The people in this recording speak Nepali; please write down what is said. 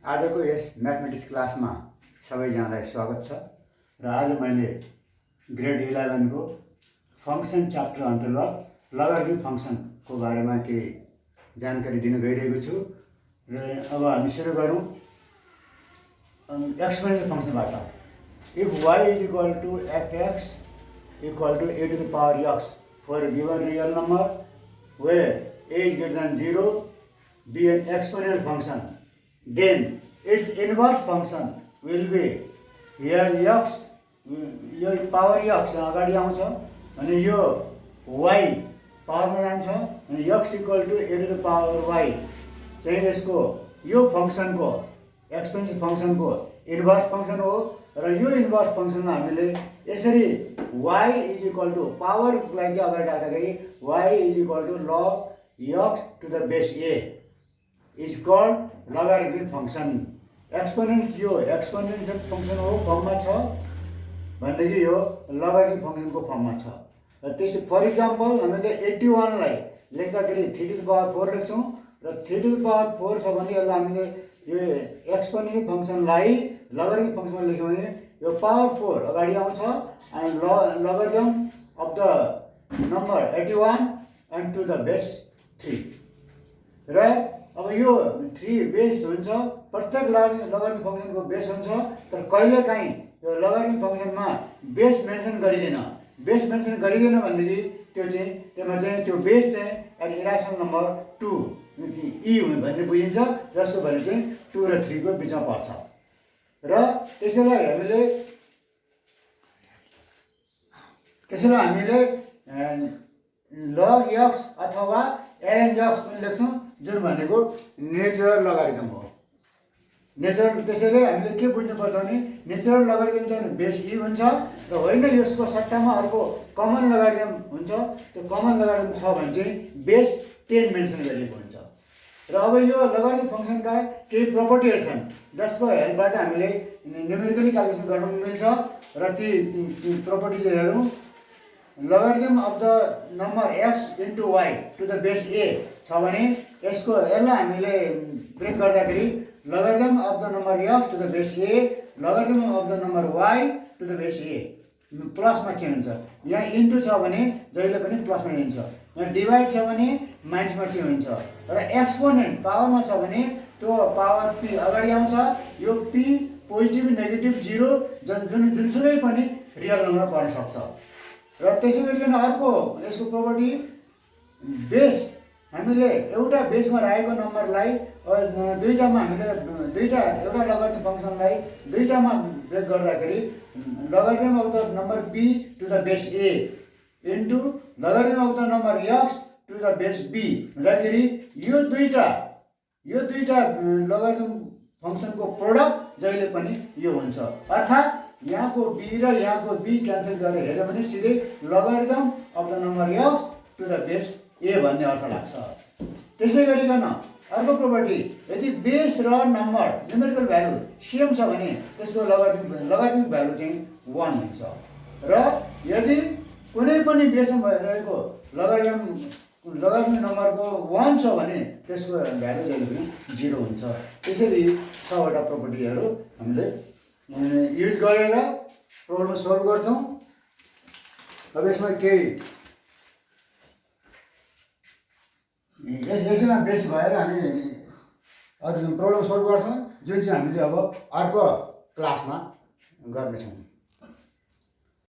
आजको यस म्याथमेटिक्स क्लासमा सबैजनालाई स्वागत छ र आज मैले ग्रेड 11 को फंक्सन च्याप्टर अन्तर्गत लगारिथम फंक्सनको बारेमा केही जानकारी दिन गइरहेको छु र अब हामी सुरु गरौँ एक्सपोनेन्शियल फंक्सनबाट। If y is equal to fx equal to a to the power x for a given real number where a is greater than 0 be an exponential function, then its inverse function will be here x, यो पावर x अगाडि आउँछ अनि यो y पावरमा जान्छ अनि x equal to a to the power y चाहिँ यसको यो फंक्सनको एक्सपोनेन्शियल फंक्सनको इन्भर्स फंक्सन हो र यो इन्भर्स फंक्सनमा हामीले यसरी y इज इक्वल टु पावरलाई चाहिँ अगाडि राख्दाखेरि y is equal to log x to the base a is called logarithmic function. Exponents यो एक्सपोनेन्शियल फंक्सन हो फर्ममा छ भनेदेखि यो लगारिथमिक फंक्सनको फर्ममा छ र त्यसै फर इक्जाम्पल हामीले 81 लाई लेख्दाखेरि 3 to the power 4 लेख्छौँ र 3 to the power 4 छ भने यसलाई हामीले यो एक्सपोनेन्शियल फंक्सनलाई लगारिथमिक फंक्सनमा लेख्यौँ भने यो पावर 4 अगाडि आउँछ अनि logarithm of the number 81 and to the base 3 र अब यो 3 बेस हुन्छ प्रत्येक लगारिथमिक फंक्सनको बेस हुन्छ तर कहिलेकाहीँ यो लगारिथमिक फंक्सनमा बेस मेन्सन गरिँदैन भनेदेखि त्यो चाहिँ त्यसमा चाहिँ त्यो बेस चाहिँ एट इरेसनल नम्बर 2 ई भन्ने बुझिन्छ जसको भ्यालु चाहिँ 2 र 3 को बिचमा पर्छ र त्यसैलाई हामीले log x अथवा ln x पनि लेख्छौँ जुन भनेको नेचुरल लगारिथम हो। नेचुरल त्यसैले हामीले के बुझ्नुपर्छ भने नेचुरल लगारिथम चाहिँ बेस ई हुन्छ र होइन यसको सट्टामा अर्को कमन लगारिथम हुन्छ। त्यो कमन लगारिथम छ भने चाहिँ बेस 10 मेन्सन गरिएको हुन्छ र अब यो लगारिथमिक फंक्सनका केही प्रोपर्टीहरू छन् जसको हेल्पबाट हामीले न्युमेरिकली क्याल्कुलेसन गर्न मिल्छ र ती प्रोपर्टीजहरू logarithm of the number x into y to the base a छ भने यसलाई हामीले ब्रेक गर्दाखेरि logarithm of the number x to the base a logarithm of the number y to the base a प्लसमा चेन्ज हुन्छ। यहाँ इन्टु छ भने जहिले पनि प्लसमा हुन्छ, यहाँ डिभाइड छ भने माइनसमा चेन्ज हुन्छ र एक्सपोनेन्ट पावरमा छ भने त्यो पावर p अगाडि आउँछ। यो p पोजिटिभ नेगेटिभ 0 जुनसुकै पनि रियल नम्बर पर्न सक्छ र त्यसै गरिकन अर्को यसको प्रोपर्टी बेस हामीले एउटा बेसमा राखेको नम्बरलाई दुईटामा हामीले एउटा लगारिथमिक फंक्सनलाई दुईटामा ब्रेक गर्दाखेरि logarithm of the number b to the base a into logarithm of the number x to the base b हुँदाखेरि यो दुईटा लगारिथम फंक्सनको प्रोडक्ट जहिले पनि यो हुन्छ। अर्थात् यहाँको b र यहाँको b क्यान्सल गरेर हेर्यो भने सिधै logarithm of the number x to the base a भन्ने अर्थ लाग्छ। त्यसै गरिकन अर्को प्रोपर्टी यदि बेस र नम्बर न्युमेरिकल भ्यालु सेम छ भने त्यसको लगारिथमिक भ्यालु चाहिँ 1 हुन्छ र यदि कुनै पनि बेसमा भइरहेको लगारिथमिक नम्बरको 1 छ भने त्यसको भ्यालु जहिले पनि 0 हुन्छ। त्यसरी 6 वटा प्रोपर्टीहरू हामीले युज गरेर प्रब्लम सल्भ गर्छौँ। अब यसमा केही यसैमा बेस भएर हामी अरू प्रब्लम सल्भ गर्छौँ जुन चाहिँ हामीले अब अर्को क्लासमा गर्नेछौँ।